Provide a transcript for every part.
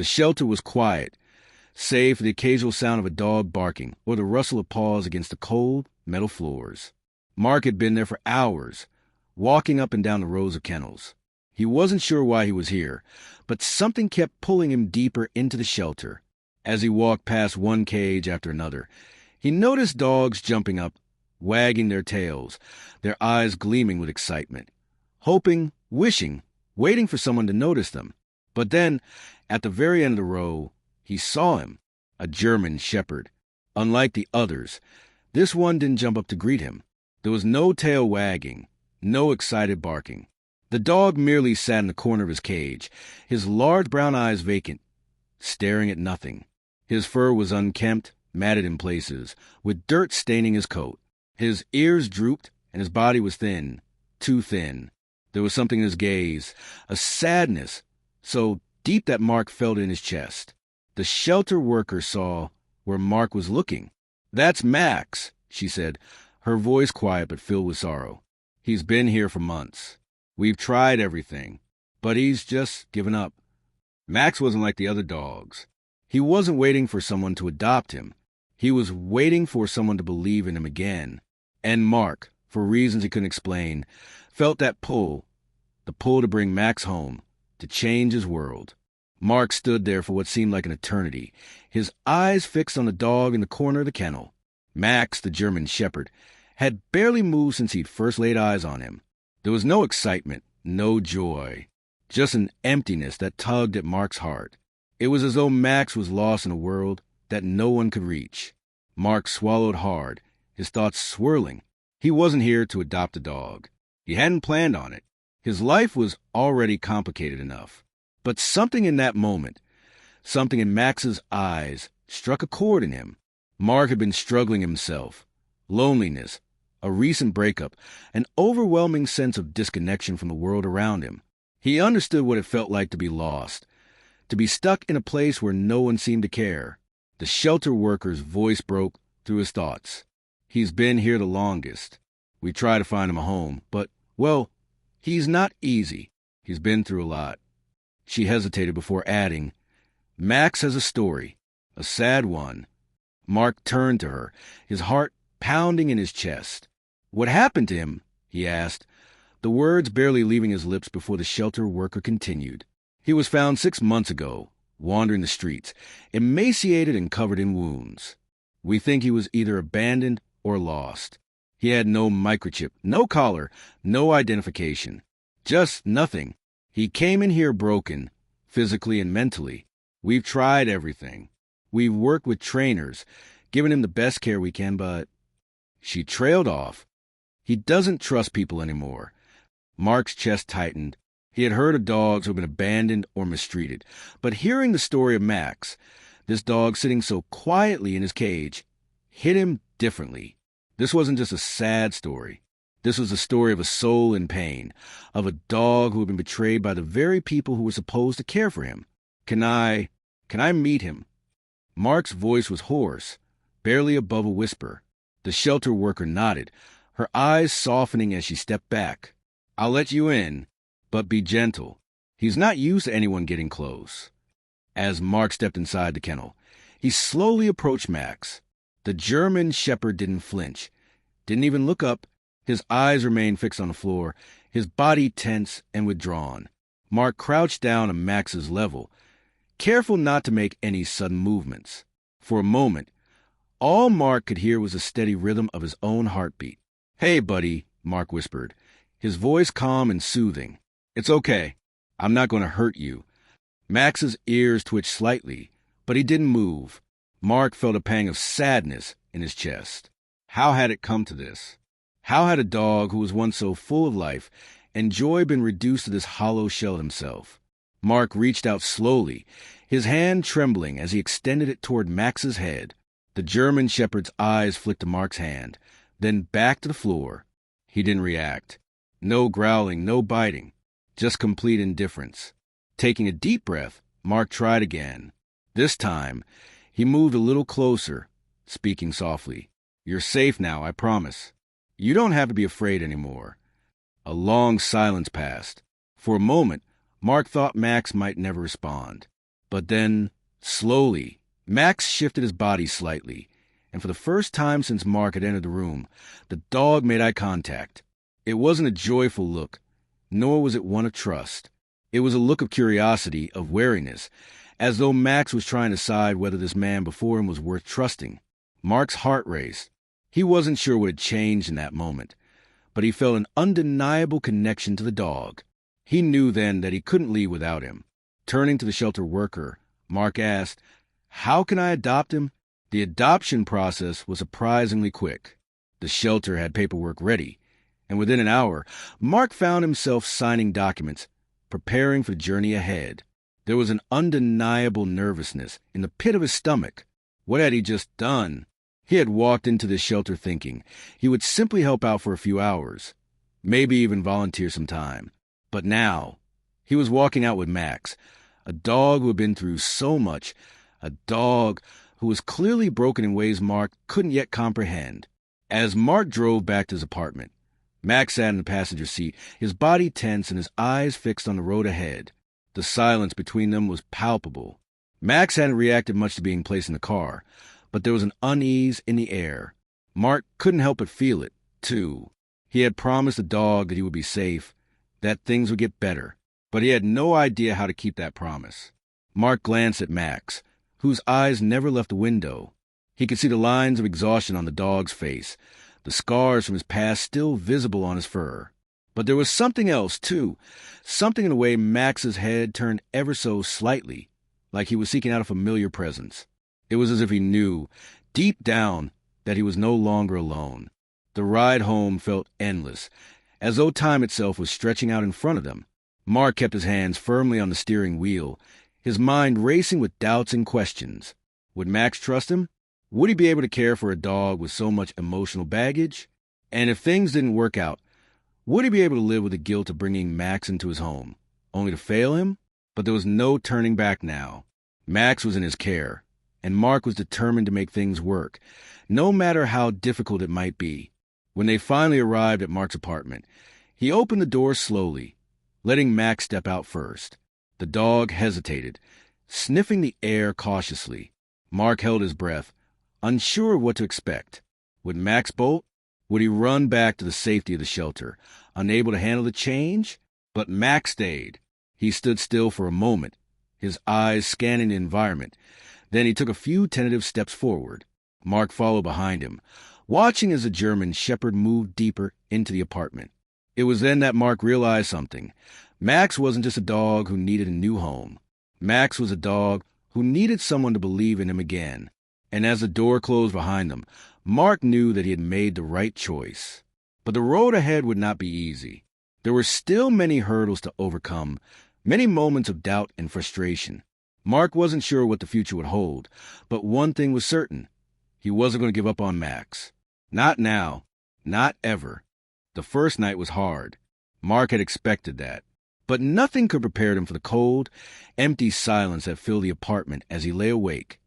The shelter was quiet, save for the occasional sound of a dog barking or the rustle of paws against the cold, metal floors. Mark had been there for hours, walking up and down the rows of kennels. He wasn't sure why he was here, but something kept pulling him deeper into the shelter. As he walked past one cage after another, he noticed dogs jumping up, wagging their tails, their eyes gleaming with excitement, hoping, wishing, waiting for someone to notice them. But then, at the very end of the row, he saw him, a German shepherd. Unlike the others, this one didn't jump up to greet him. There was no tail wagging, no excited barking. The dog merely sat in the corner of his cage, his large brown eyes vacant, staring at nothing. His fur was unkempt, matted in places, with dirt staining his coat. His ears drooped, and his body was thin, too thin. There was something in his gaze, a sadness, so deep that Mark felt it in his chest. The shelter worker saw where Mark was looking. "That's Max," she said, her voice quiet but filled with sorrow. "He's been here for months. We've tried everything, but he's just given up." Max wasn't like the other dogs. He wasn't waiting for someone to adopt him. He was waiting for someone to believe in him again. And Mark, for reasons he couldn't explain, felt that pull, the pull to bring Max home, to change his world. Mark stood there for what seemed like an eternity, his eyes fixed on the dog in the corner of the kennel. Max, the German shepherd, had barely moved since he'd first laid eyes on him. There was no excitement, no joy, just an emptiness that tugged at Mark's heart. It was as though Max was lost in a world that no one could reach. Mark swallowed hard, his thoughts swirling. He wasn't here to adopt a dog. He hadn't planned on it. His life was already complicated enough. But something in that moment, something in Max's eyes, struck a chord in him. Mark had been struggling himself. Loneliness, a recent breakup, an overwhelming sense of disconnection from the world around him. He understood what it felt like to be lost, to be stuck in a place where no one seemed to care. The shelter worker's voice broke through his thoughts. "He's been here the longest. We tried to find him a home, but, well, he's not easy. He's been through a lot." She hesitated before adding, "Max has a story, a sad one." Mark turned to her, his heart pounding in his chest. "What happened to him?" he asked, the words barely leaving his lips before the shelter worker continued. "He was found 6 months ago, wandering the streets, emaciated and covered in wounds. We think he was either abandoned or lost. He had no microchip, no collar, no identification. Just nothing. He came in here broken, physically and mentally. We've tried everything. We've worked with trainers, given him the best care we can, but..." She trailed off. "He doesn't trust people anymore." Mark's chest tightened. He had heard of dogs who had been abandoned or mistreated, but hearing the story of Max, this dog sitting so quietly in his cage, hit him differently. This wasn't just a sad story. This was the story of a soul in pain, of a dog who had been betrayed by the very people who were supposed to care for him. Can I meet him?" Mark's voice was hoarse, barely above a whisper. The shelter worker nodded, her eyes softening as she stepped back. "I'll let you in, but be gentle. He's not used to anyone getting close." As Mark stepped inside the kennel, he slowly approached Max. The German shepherd didn't flinch, didn't even look up. His eyes remained fixed on the floor, his body tense and withdrawn. Mark crouched down on Max's level, careful not to make any sudden movements. For a moment, all Mark could hear was the steady rhythm of his own heartbeat. "Hey, buddy," Mark whispered, his voice calm and soothing. "It's okay. I'm not going to hurt you." Max's ears twitched slightly, but he didn't move. Mark felt a pang of sadness in his chest. How had it come to this? How had a dog who was once so full of life and joy been reduced to this hollow shell himself? Mark reached out slowly, his hand trembling as he extended it toward Max's head. The German shepherd's eyes flicked to Mark's hand, then back to the floor. He didn't react. No growling, no biting, just complete indifference. Taking a deep breath, Mark tried again. This time, he moved a little closer, speaking softly. "You're safe now, I promise. You don't have to be afraid anymore." A long silence passed. For a moment, Mark thought Max might never respond. But then, slowly, Max shifted his body slightly, and for the first time since Mark had entered the room, the dog made eye contact. It wasn't a joyful look, nor was it one of trust. It was a look of curiosity, of wariness, as though Max was trying to decide whether this man before him was worth trusting. Mark's heart raced. He wasn't sure what had changed in that moment, but he felt an undeniable connection to the dog. He knew then that he couldn't leave without him. Turning to the shelter worker, Mark asked, "How can I adopt him?" The adoption process was surprisingly quick. The shelter had paperwork ready, and within an hour, Mark found himself signing documents, preparing for the journey ahead. There was an undeniable nervousness in the pit of his stomach. What had he just done? He had walked into this shelter thinking he would simply help out for a few hours, maybe even volunteer some time. But now, he was walking out with Max, a dog who had been through so much, a dog who was clearly broken in ways Mark couldn't yet comprehend. As Mark drove back to his apartment, Max sat in the passenger seat, his body tense and his eyes fixed on the road ahead. The silence between them was palpable. Max hadn't reacted much to being placed in the car, but there was an unease in the air. Mark couldn't help but feel it, too. He had promised the dog that he would be safe, that things would get better, but he had no idea how to keep that promise. Mark glanced at Max, whose eyes never left the window. He could see the lines of exhaustion on the dog's face, the scars from his past still visible on his fur. But there was something else, too, something in the way Max's head turned ever so slightly, like he was seeking out a familiar presence. It was as if he knew, deep down, that he was no longer alone. The ride home felt endless, as though time itself was stretching out in front of them. Mark kept his hands firmly on the steering wheel, his mind racing with doubts and questions. Would Max trust him? Would he be able to care for a dog with so much emotional baggage? And if things didn't work out, would he be able to live with the guilt of bringing Max into his home, only to fail him? But there was no turning back now. Max was in his care, and Mark was determined to make things work, no matter how difficult it might be. When they finally arrived at Mark's apartment, he opened the door slowly, letting Max step out first. The dog hesitated, sniffing the air cautiously. Mark held his breath, unsure of what to expect. Would Max bolt? Would he run back to the safety of the shelter, unable to handle the change? But Max stayed. He stood still for a moment, his eyes scanning the environment. Then he took a few tentative steps forward. Mark followed behind him, watching as the German shepherd moved deeper into the apartment. It was then that Mark realized something. Max wasn't just a dog who needed a new home. Max was a dog who needed someone to believe in him again. And as the door closed behind them, Mark knew that he had made the right choice. But the road ahead would not be easy. There were still many hurdles to overcome, many moments of doubt and frustration. Mark wasn't sure what the future would hold, but one thing was certain. He wasn't going to give up on Max. Not now. Not ever. The first night was hard. Mark had expected that. But nothing could prepare him for the cold, empty silence that filled the apartment as he lay awake,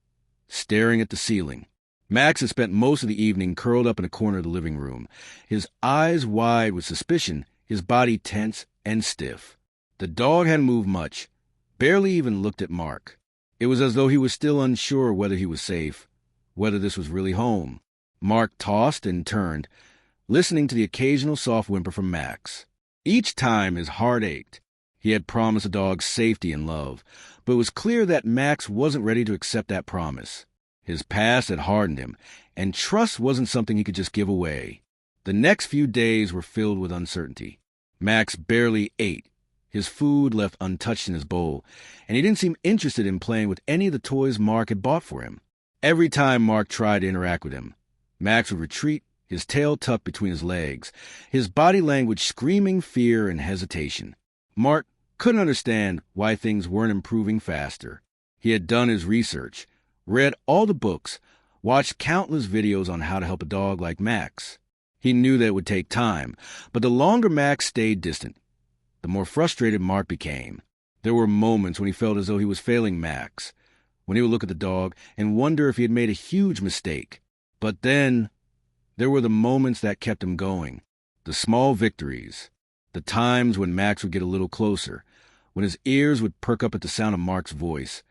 staring at the ceiling. Max had spent most of the evening curled up in a corner of the living room, his eyes wide with suspicion, his body tense and stiff. The dog hadn't moved much, barely even looked at Mark. It was as though he was still unsure whether he was safe, whether this was really home. Mark tossed and turned, listening to the occasional soft whimper from Max. Each time his heart ached. He had promised the dog safety and love, but it was clear that Max wasn't ready to accept that promise. His past had hardened him, and trust wasn't something he could just give away. The next few days were filled with uncertainty. Max barely ate. His food left untouched in his bowl, and he didn't seem interested in playing with any of the toys Mark had bought for him. Every time Mark tried to interact with him, Max would retreat, his tail tucked between his legs, his body language screaming fear and hesitation. Mark couldn't understand why things weren't improving faster. He had done his research, read all the books, watched countless videos on how to help a dog like Max. He knew that it would take time, but the longer Max stayed distant, the more frustrated Mark became. There were moments when he felt as though he was failing Max, when he would look at the dog and wonder if he had made a huge mistake. But then there were the moments that kept him going, the small victories, the times when Max would get a little closer, when his ears would perk up at the sound of Mark's voice,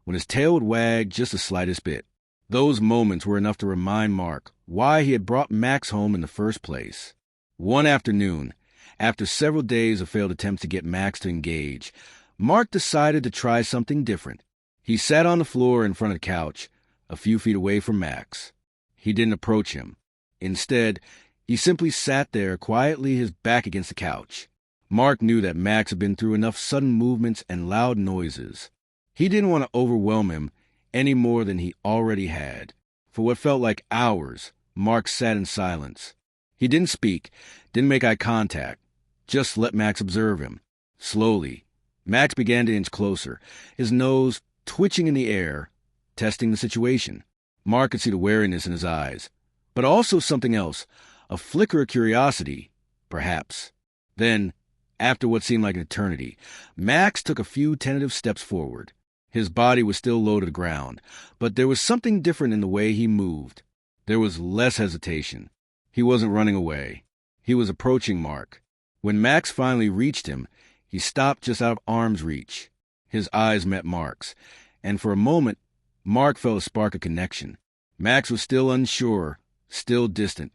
when his tail would wag just the slightest bit. Those moments were enough to remind Mark why he had brought Max home in the first place. One afternoon, after several days of failed attempts to get Max to engage, Mark decided to try something different. He sat on the floor in front of the couch, a few feet away from Max. He didn't approach him. Instead, he simply sat there quietly, his back against the couch. Mark knew that Max had been through enough sudden movements and loud noises. He didn't want to overwhelm him any more than he already had. For what felt like hours, Mark sat in silence. He didn't speak, didn't make eye contact, just let Max observe him. Slowly, Max began to inch closer, his nose twitching in the air, testing the situation. Mark could see the wariness in his eyes, but also something else, a flicker of curiosity, perhaps. Then, after what seemed like an eternity, Max took a few tentative steps forward. His body was still low to the ground, but there was something different in the way he moved. There was less hesitation. He wasn't running away. He was approaching Mark. When Max finally reached him, he stopped just out of arm's reach. His eyes met Mark's, and for a moment, Mark felt a spark of connection. Max was still unsure, still distant,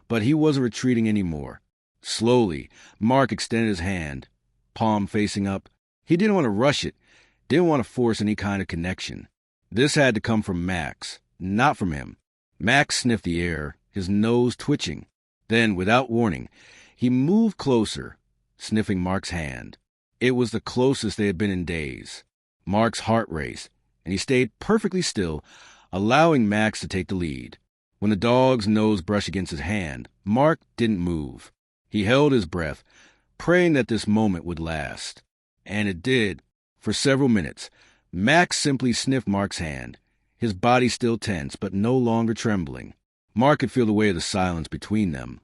but he wasn't retreating anymore. Slowly, Mark extended his hand, palm facing up. He didn't want to rush it, didn't want to force any kind of connection. This had to come from Max, not from him. Max sniffed the air, his nose twitching. Then, without warning, he moved closer, sniffing Mark's hand. It was the closest they had been in days. Mark's heart raced, and he stayed perfectly still, allowing Max to take the lead. When the dog's nose brushed against his hand, Mark didn't move. He held his breath, praying that this moment would last. And it did. For several minutes, Max simply sniffed Mark's hand, his body still tense but no longer trembling. Mark could feel the weight of the silence between them.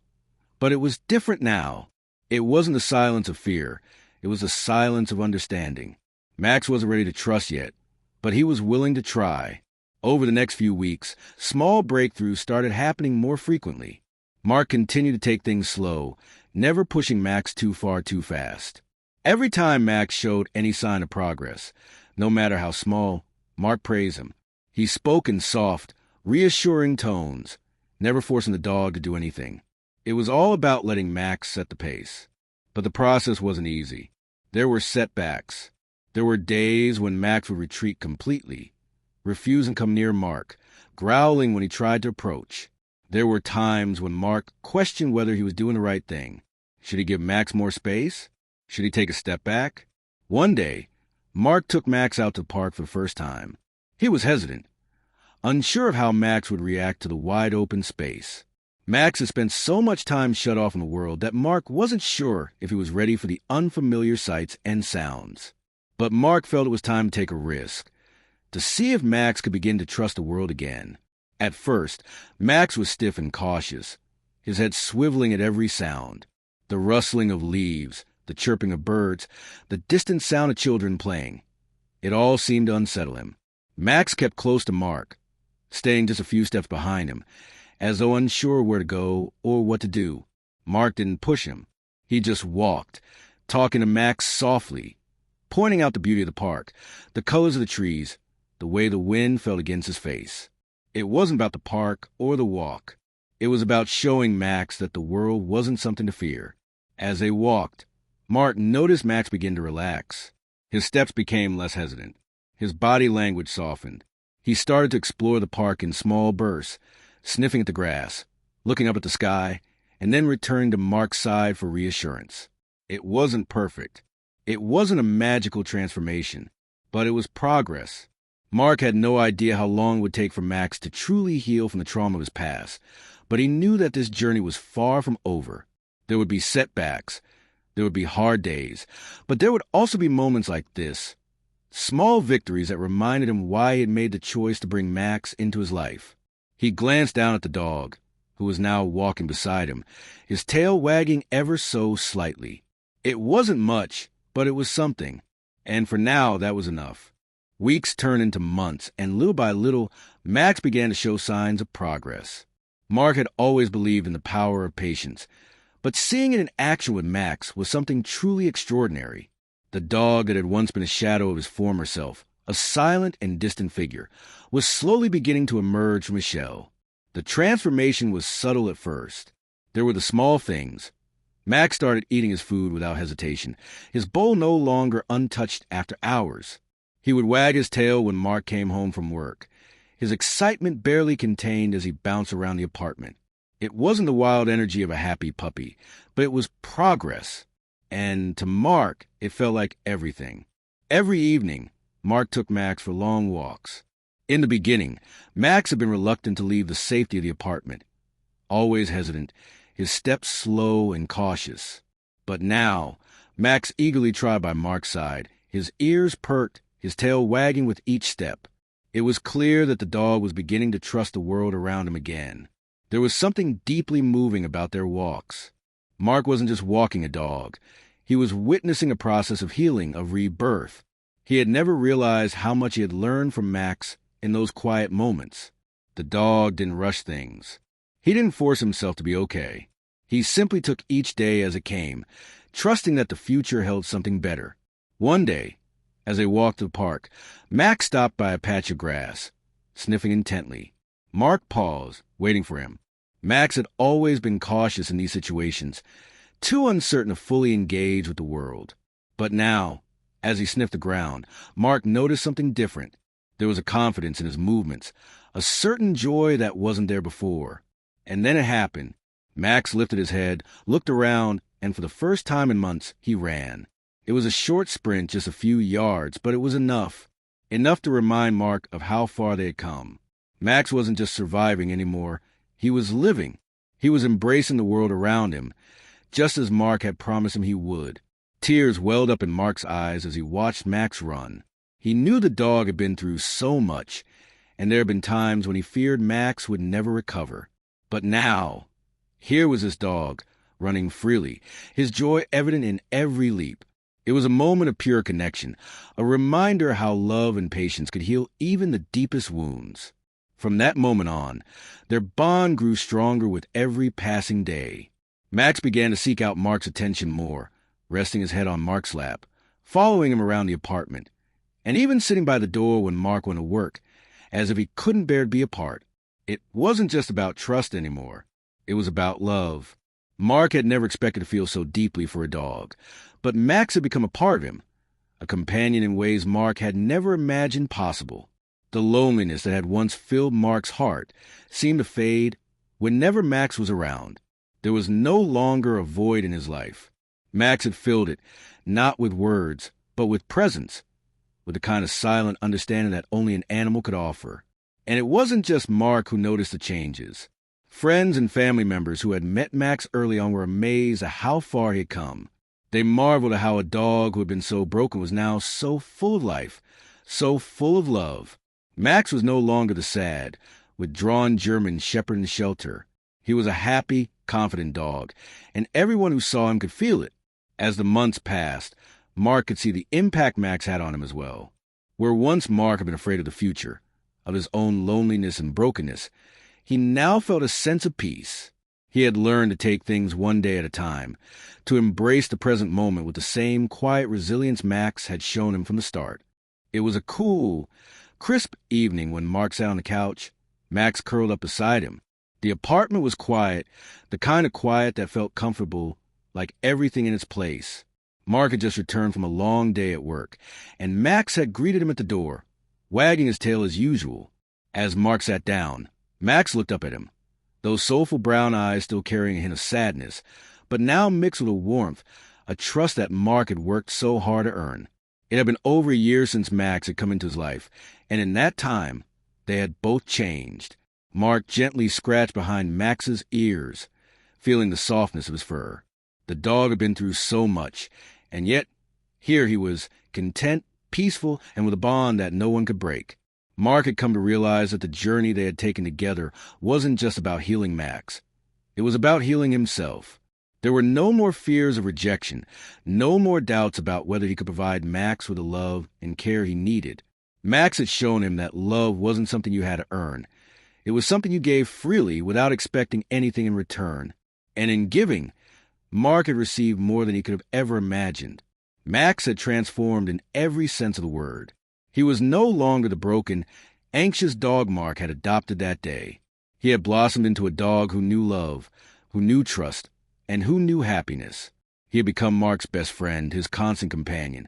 But it was different now. It wasn't the silence of fear. It was the silence of understanding. Max wasn't ready to trust yet, but he was willing to try. Over the next few weeks, small breakthroughs started happening more frequently. Mark continued to take things slow, never pushing Max too far too fast. Every time Max showed any sign of progress, no matter how small, Mark praised him. He spoke in soft, reassuring tones, never forcing the dog to do anything. It was all about letting Max set the pace. But the process wasn't easy. There were setbacks. There were days when Max would retreat completely, refusing to come near Mark, growling when he tried to approach. There were times when Mark questioned whether he was doing the right thing. Should he give Max more space? Should he take a step back? One day, Mark took Max out to the park for the first time. He was hesitant, unsure of how Max would react to the wide-open space. Max had spent so much time shut off from the world that Mark wasn't sure if he was ready for the unfamiliar sights and sounds. But Mark felt it was time to take a risk, to see if Max could begin to trust the world again. At first, Max was stiff and cautious, his head swiveling at every sound. The rustling of leaves, the chirping of birds, the distant sound of children playing. It all seemed to unsettle him. Max kept close to Mark, staying just a few steps behind him, as though unsure where to go or what to do. Mark didn't push him. He just walked, talking to Max softly, pointing out the beauty of the park, the colors of the trees, the way the wind felt against his face. It wasn't about the park or the walk. It was about showing Max that the world wasn't something to fear. As they walked, Mark noticed Max begin to relax. His steps became less hesitant. His body language softened. He started to explore the park in small bursts, sniffing at the grass, looking up at the sky, and then returned to Mark's side for reassurance. It wasn't perfect. It wasn't a magical transformation, but it was progress. Mark had no idea how long it would take for Max to truly heal from the trauma of his past, but he knew that this journey was far from over. There would be setbacks. There would be hard days, but there would also be moments like this, small victories that reminded him why he had made the choice to bring Max into his life. He glanced down at the dog, who was now walking beside him, his tail wagging ever so slightly. It wasn't much, but it was something, and for now that was enough. Weeks turned into months, and little by little, Max began to show signs of progress. Mark had always believed in the power of patience, but seeing it in action with Max was something truly extraordinary. The dog that had once been a shadow of his former self, a silent and distant figure, was slowly beginning to emerge from his shell. The transformation was subtle at first. There were the small things. Max started eating his food without hesitation, his bowl no longer untouched after hours. He would wag his tail when Mark came home from work, his excitement barely contained as he bounced around the apartment. It wasn't the wild energy of a happy puppy, but it was progress. And to Mark, it felt like everything. Every evening, Mark took Max for long walks. In the beginning, Max had been reluctant to leave the safety of the apartment. Always hesitant, his steps slow and cautious. But now, Max eagerly trod by Mark's side, his ears perked, his tail wagging with each step. It was clear that the dog was beginning to trust the world around him again. There was something deeply moving about their walks. Mark wasn't just walking a dog. He was witnessing a process of healing, of rebirth. He had never realized how much he had learned from Max in those quiet moments. The dog didn't rush things. He didn't force himself to be okay. He simply took each day as it came, trusting that the future held something better. One day, as they walked to the park, Max stopped by a patch of grass, sniffing intently. Mark paused, waiting for him. Max had always been cautious in these situations, too uncertain to fully engage with the world. But now, as he sniffed the ground, Mark noticed something different. There was a confidence in his movements, a certain joy that wasn't there before. And then it happened. Max lifted his head, looked around, and for the first time in months, he ran. It was a short sprint, just a few yards, but it was enough. Enough to remind Mark of how far they had come. Max wasn't just surviving anymore. He was living. He was embracing the world around him, just as Mark had promised him he would. Tears welled up in Mark's eyes as he watched Max run. He knew the dog had been through so much, and there had been times when he feared Max would never recover. But now, here was this dog, running freely, his joy evident in every leap. It was a moment of pure connection, a reminder how love and patience could heal even the deepest wounds. From that moment on, their bond grew stronger with every passing day. Max began to seek out Mark's attention more, resting his head on Mark's lap, following him around the apartment, and even sitting by the door when Mark went to work, as if he couldn't bear to be apart. It wasn't just about trust anymore. It was about love. Mark had never expected to feel so deeply for a dog, but Max had become a part of him, a companion in ways Mark had never imagined possible. The loneliness that had once filled Mark's heart seemed to fade whenever Max was around. There was no longer a void in his life. Max had filled it, not with words, but with presence, with the kind of silent understanding that only an animal could offer. And it wasn't just Mark who noticed the changes. Friends and family members who had met Max early on were amazed at how far he had come. They marveled at how a dog who had been so broken was now so full of life, so full of love. Max was no longer the sad, withdrawn German shepherd in shelter. He was a happy, confident dog, and everyone who saw him could feel it. As the months passed, Mark could see the impact Max had on him as well. Where once Mark had been afraid of the future, of his own loneliness and brokenness, he now felt a sense of peace. He had learned to take things one day at a time, to embrace the present moment with the same quiet resilience Max had shown him from the start. It was a cool, crisp evening when Mark sat on the couch, Max curled up beside him. The apartment was quiet, the kind of quiet that felt comfortable, like everything in its place. Mark had just returned from a long day at work, and Max had greeted him at the door, wagging his tail as usual. As Mark sat down, Max looked up at him, those soulful brown eyes still carrying a hint of sadness, but now mixed with a warmth, a trust that Mark had worked so hard to earn. It had been over a year since Max had come into his life, and in that time, they had both changed. Mark gently scratched behind Max's ears, feeling the softness of his fur. The dog had been through so much, and yet here he was, content, peaceful, and with a bond that no one could break. Mark had come to realize that the journey they had taken together wasn't just about healing Max. It was about healing himself. There were no more fears of rejection, no more doubts about whether he could provide Max with the love and care he needed. Max had shown him that love wasn't something you had to earn. It was something you gave freely without expecting anything in return. And in giving, Mark had received more than he could have ever imagined. Max had transformed in every sense of the word. He was no longer the broken, anxious dog Mark had adopted that day. He had blossomed into a dog who knew love, who knew trust, and who knew happiness. He had become Mark's best friend, his constant companion,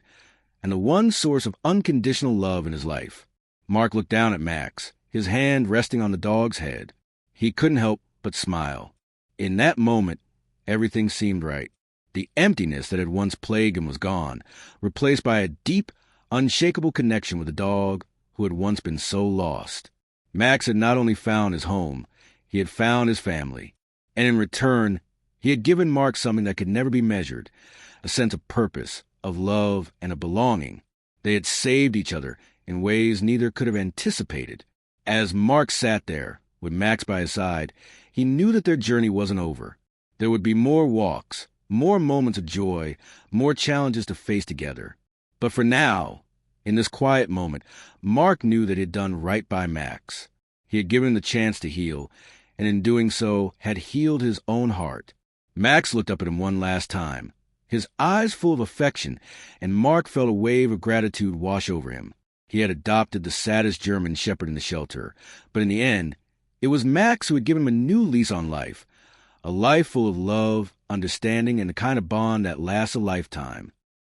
and the one source of unconditional love in his life. Mark looked down at Max, his hand resting on the dog's head. He couldn't help but smile. In that moment, everything seemed right. The emptiness that had once plagued him was gone, replaced by a deep, unshakable connection with the dog who had once been so lost. Max had not only found his home, he had found his family. And in return, he had given Mark something that could never be measured, a sense of purpose, of love, and of belonging. They had saved each other in ways neither could have anticipated. As Mark sat there, with Max by his side, he knew that their journey wasn't over. There would be more walks, more moments of joy, more challenges to face together. But for now, in this quiet moment, Mark knew that he had done right by Max. He had given him the chance to heal, and in doing so, had healed his own heart. Max looked up at him one last time, his eyes full of affection, and Mark felt a wave of gratitude wash over him. He had adopted the saddest German shepherd in the shelter, but in the end, it was Max who had given him a new lease on life, a life full of love, understanding, and the kind of bond that lasts a lifetime.